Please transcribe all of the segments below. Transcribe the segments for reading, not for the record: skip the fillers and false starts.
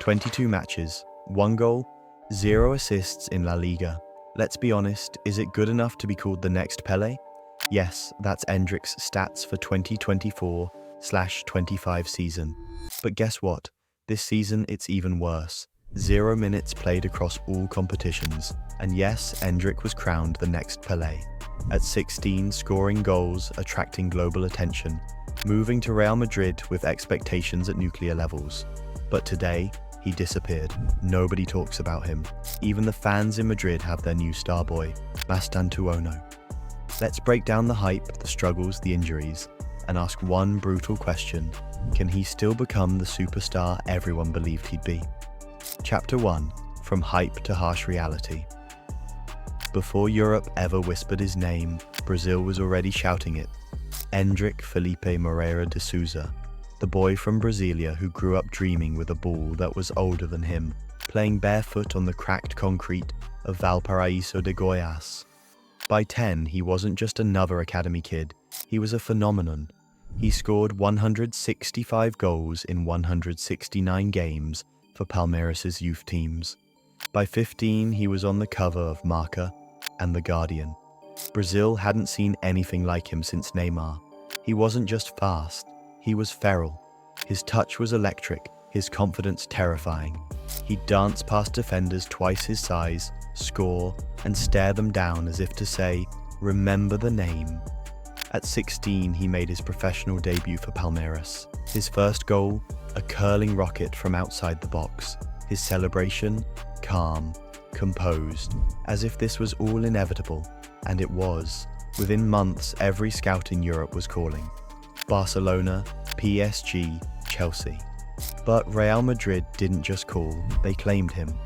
22 matches, 1 goal, 0 assists in La Liga. Let's be honest, is it good enough to be called the next Pelé? Yes, that's Endrick's stats for 2024/25 season. But guess what? This season it's even worse. 0 minutes played across all competitions. And yes, Endrick was crowned the next Pelé. At 16, scoring goals, attracting global attention, moving to Real Madrid with expectations at nuclear levels. But today, he disappeared. Nobody talks about him. Even the fans in Madrid have their new star boy, Mastantuono. Let's break down the hype, the struggles, the injuries, and ask one brutal question. Can he still become the superstar everyone believed he'd be? Chapter 1. From Hype to Harsh Reality. Before Europe ever whispered his name, Brazil was already shouting it. Endrick Felipe Moreira de Souza, the boy from Brasilia who grew up dreaming with a ball that was older than him, playing barefoot on the cracked concrete of Valparaíso de Goiás. By 10, he wasn't just another academy kid, he was a phenomenon. He scored 165 goals in 169 games for Palmeiras' youth teams. By 15, he was on the cover of Marca and The Guardian. Brazil hadn't seen anything like him since Neymar. He wasn't just fast, he was feral. His touch was electric, his confidence terrifying. He'd dance past defenders twice his size, score, and stare them down as if to say, "Remember the name." At 16, he made his professional debut for Palmeiras. His first goal, a curling rocket from outside the box. His celebration, calm, composed, as if this was all inevitable. And it was. Within months, every scout in Europe was calling. Barcelona, PSG, Chelsea. But Real Madrid didn't just call, they claimed him.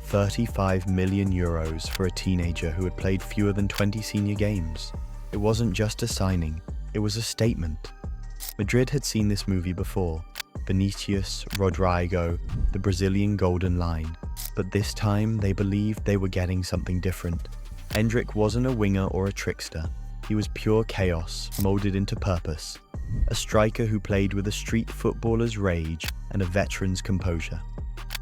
35 million euros for a teenager who had played fewer than 20 senior games. It wasn't just a signing, it was a statement. Madrid had seen this movie before. Vinícius, Rodrigo, the Brazilian golden line. But this time, they believed they were getting something different. Endrick wasn't a winger or a trickster. He was pure chaos, molded into purpose. A striker who played with a street footballer's rage and a veteran's composure.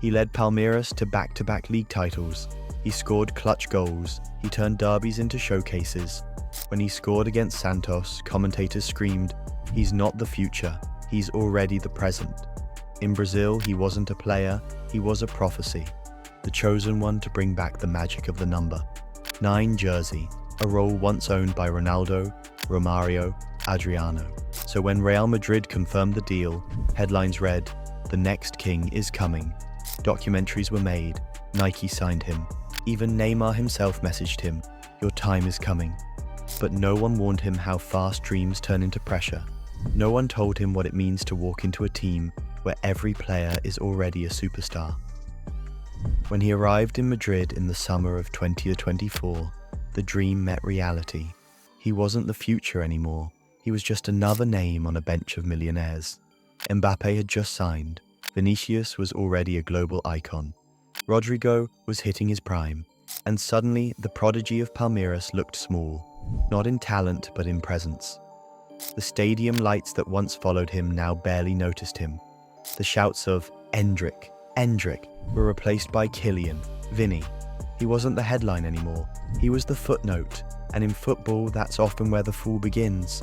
He led Palmeiras to back-to-back league titles. He scored clutch goals. He turned derbies into showcases. When he scored against Santos, commentators screamed, "He's not the future, he's already the present." In Brazil, he wasn't a player, he was a prophecy. The chosen one to bring back the magic of the number 9 jersey, a role once owned by Ronaldo, Romario, Adriano. So when Real Madrid confirmed the deal, headlines read, "The next king is coming." Documentaries were made, Nike signed him. Even Neymar himself messaged him, "Your time is coming." But no one warned him how fast dreams turn into pressure. No one told him what it means to walk into a team where every player is already a superstar. When he arrived in Madrid in the summer of 2024, the dream met reality. He wasn't the future anymore. He was just another name on a bench of millionaires. Mbappé had just signed. Vinícius was already a global icon. Rodrigo was hitting his prime. And suddenly, the prodigy of Palmeiras looked small. Not in talent, but in presence. The stadium lights that once followed him now barely noticed him. The shouts of "Endrick, Endrick" were replaced by Kylian, Vinny. He wasn't the headline anymore, he was the footnote, and in football that's often where the fall begins.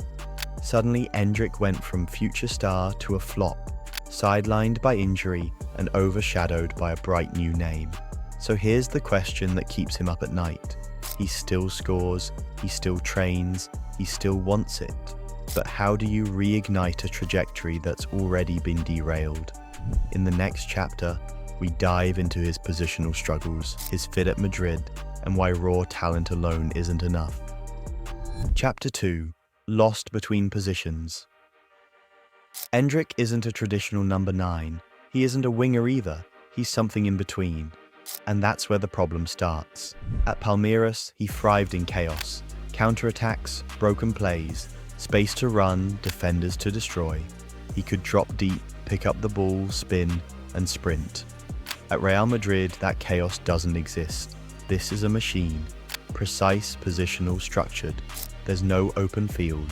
Suddenly Endrick went from future star to a flop, sidelined by injury and overshadowed by a bright new name. So here's the question that keeps him up at night. He still scores, he still trains, he still wants it. But how do you reignite a trajectory that's already been derailed? In the next chapter, we dive into his positional struggles, his fit at Madrid, and why raw talent alone isn't enough. Chapter 2. Lost between positions. Endrick isn't a traditional number 9. He isn't a winger either. He's something in between. And that's where the problem starts. At Palmeiras, he thrived in chaos. Counterattacks, broken plays, space to run, defenders to destroy. He could drop deep, pick up the ball, spin, and sprint. At Real Madrid, that chaos doesn't exist. This is a machine. Precise, positional, structured. There's no open field.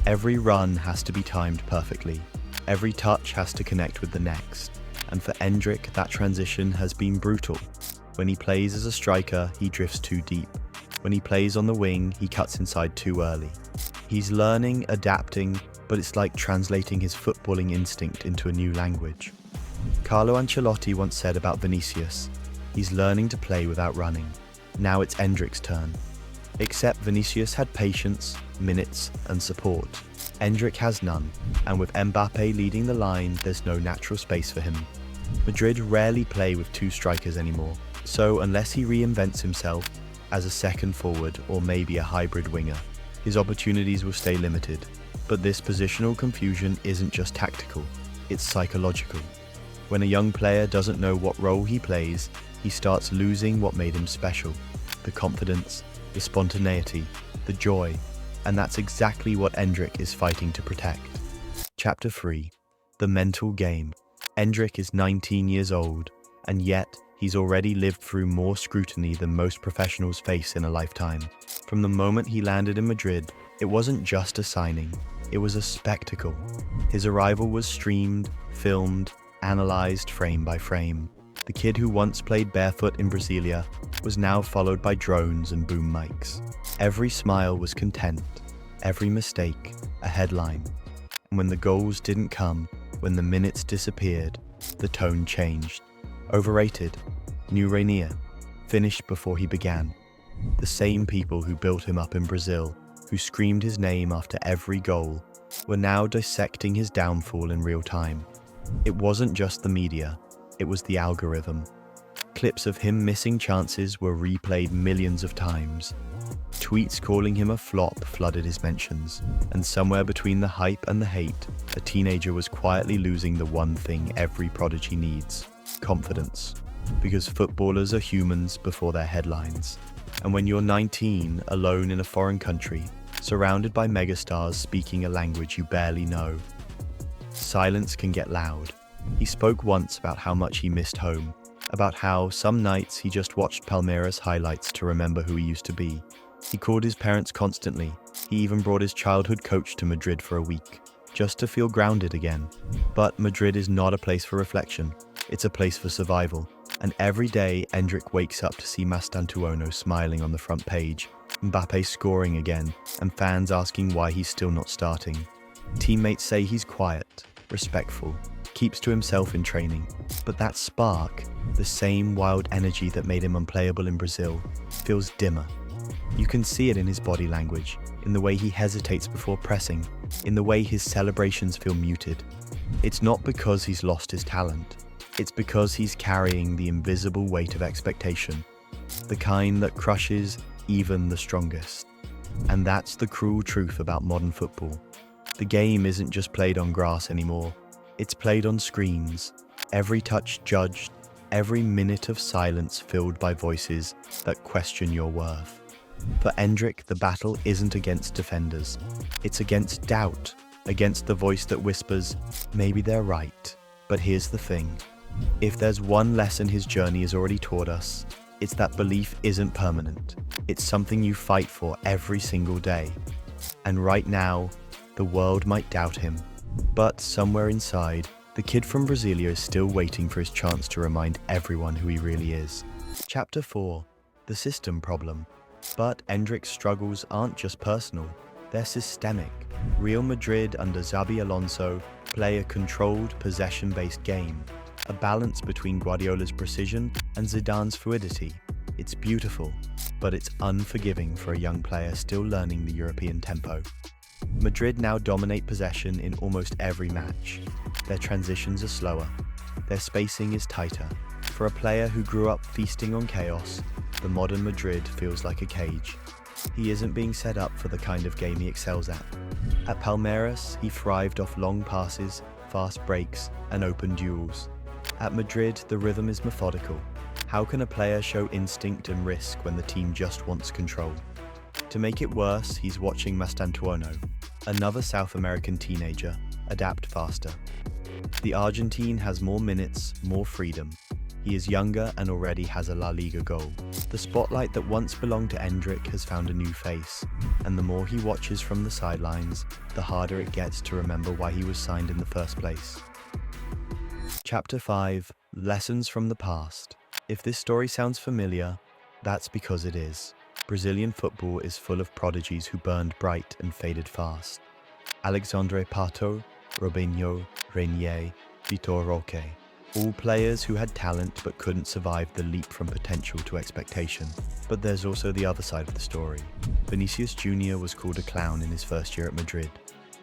Every run has to be timed perfectly. Every touch has to connect with the next. And for Endrick, that transition has been brutal. When he plays as a striker, he drifts too deep. When he plays on the wing, he cuts inside too early. He's learning, adapting, but it's like translating his footballing instinct into a new language. Carlo Ancelotti once said about Vinícius, he's learning to play without running. Now it's Endrick's turn. Except Vinícius had patience, minutes, and support. Endrick has none, and with Mbappé leading the line, there's no natural space for him. Madrid rarely play with two strikers anymore, so unless he reinvents himself as a second forward or maybe a hybrid winger, his opportunities will stay limited. But this positional confusion isn't just tactical, it's psychological. When a young player doesn't know what role he plays, he starts losing what made him special: the confidence, the spontaneity, the joy, and that's exactly what Endrick is fighting to protect. Chapter 3. The Mental Game. Endrick is 19 years old, and yet he's already lived through more scrutiny than most professionals face in a lifetime. From the moment he landed in Madrid, it wasn't just a signing, it was a spectacle. His arrival was streamed, filmed, analyzed frame by frame. The kid who once played barefoot in Brasilia was now followed by drones and boom mics. Every smile was content, every mistake a headline. And when the goals didn't come, when the minutes disappeared, the tone changed. Overrated, new Rainier, finished before he began. The same people who built him up in Brazil, who screamed his name after every goal, were now dissecting his downfall in real time. It wasn't just the media, it was the algorithm. Clips of him missing chances were replayed millions of times. Tweets calling him a flop flooded his mentions, and somewhere between the hype and the hate, a teenager was quietly losing the one thing every prodigy needs: confidence. Because footballers are humans before their headlines. And when you're 19, alone in a foreign country, surrounded by megastars speaking a language you barely know, silence can get loud. He spoke once about how much he missed home, about how some nights he just watched Palmeiras highlights to remember who he used to be. He called his parents constantly. He even brought his childhood coach to Madrid for a week, just to feel grounded again. But Madrid is not a place for reflection, it's a place for survival. And every day, Endrick wakes up to see Mastantuono smiling on the front page, Mbappé scoring again, and fans asking why he's still not starting. Teammates say he's quiet, respectful, keeps to himself in training. But that spark, the same wild energy that made him unplayable in Brazil, feels dimmer. You can see it in his body language, in the way he hesitates before pressing, in the way his celebrations feel muted. It's not because he's lost his talent. It's because he's carrying the invisible weight of expectation, the kind that crushes even the strongest. And that's the cruel truth about modern football. The game isn't just played on grass anymore. It's played on screens, every touch judged, every minute of silence filled by voices that question your worth. For Endrick, the battle isn't against defenders. It's against doubt, against the voice that whispers, maybe they're right. But here's the thing. If there's one lesson his journey has already taught us, it's that belief isn't permanent. It's something you fight for every single day. And right now, the world might doubt him. But somewhere inside, the kid from Brasilia is still waiting for his chance to remind everyone who he really is. Chapter 4. The System Problem. But Endrick's struggles aren't just personal, they're systemic. Real Madrid under Xabi Alonso play a controlled, possession-based game. A balance between Guardiola's precision and Zidane's fluidity. It's beautiful, but it's unforgiving for a young player still learning the European tempo. Madrid now dominate possession in almost every match. Their transitions are slower. Their spacing is tighter. For a player who grew up feasting on chaos, the modern Madrid feels like a cage. He isn't being set up for the kind of game he excels at. At Palmeiras, he thrived off long passes, fast breaks, and open duels. At Madrid, the rhythm is methodical. How can a player show instinct and risk when the team just wants control? To make it worse, he's watching Mastantuono, another South American teenager, adapt faster. The Argentine has more minutes, more freedom. He is younger and already has a La Liga goal. The spotlight that once belonged to Endrick has found a new face, and the more he watches from the sidelines, the harder it gets to remember why he was signed in the first place. Chapter 5: Lessons from the Past. If this story sounds familiar, that's because it is. Brazilian football is full of prodigies who burned bright and faded fast. Alexandre Pato, Robinho, Renier, Vitor Roque. All players who had talent but couldn't survive the leap from potential to expectation. But there's also the other side of the story. Vinícius Jr. was called a clown in his first year at Madrid.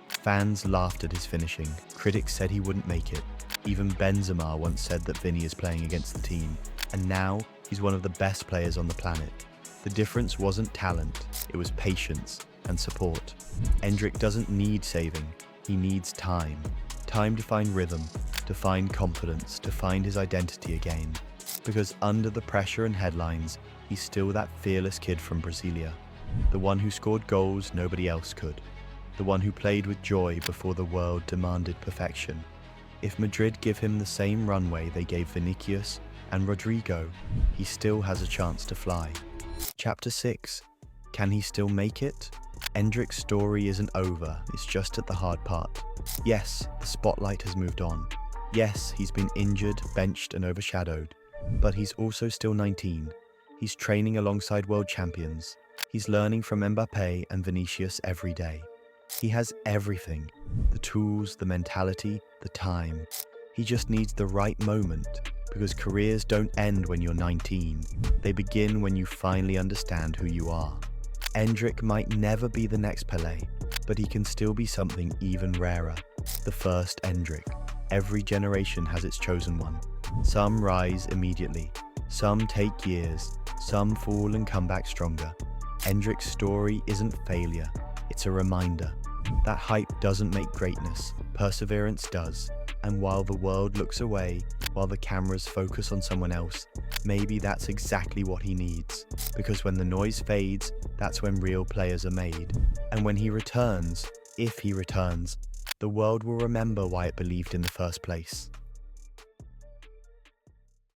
Fans laughed at his finishing. Critics said he wouldn't make it. Even Benzema once said that Vini is playing against the team. And now, he's one of the best players on the planet. The difference wasn't talent, it was patience and support. Endrick doesn't need saving, he needs time. Time to find rhythm, to find confidence, to find his identity again. Because under the pressure and headlines, he's still that fearless kid from Brasilia. The one who scored goals nobody else could. The one who played with joy before the world demanded perfection. If Madrid give him the same runway they gave Vinícius and Rodrigo, he still has a chance to fly. Chapter 6: Can he still make it? Endrick's story isn't over, it's just at the hard part. Yes, the spotlight has moved on. Yes, he's been injured, benched and overshadowed. But he's also still 19. He's training alongside world champions. He's learning from Mbappé and Vinícius every day. He has everything: the tools, the mentality, the time. He just needs the right moment, because careers don't end when you're 19. They begin when you finally understand who you are. Endrick might never be the next Pelé, but he can still be something even rarer. The first Endrick. Every generation has its chosen one. Some rise immediately. Some take years. Some fall and come back stronger. Endrick's story isn't failure. It's a reminder that hype doesn't make greatness, perseverance does. And while the world looks away, while the cameras focus on someone else, maybe that's exactly what he needs. Because when the noise fades, that's when real players are made. And when he returns, if he returns, the world will remember why it believed in the first place.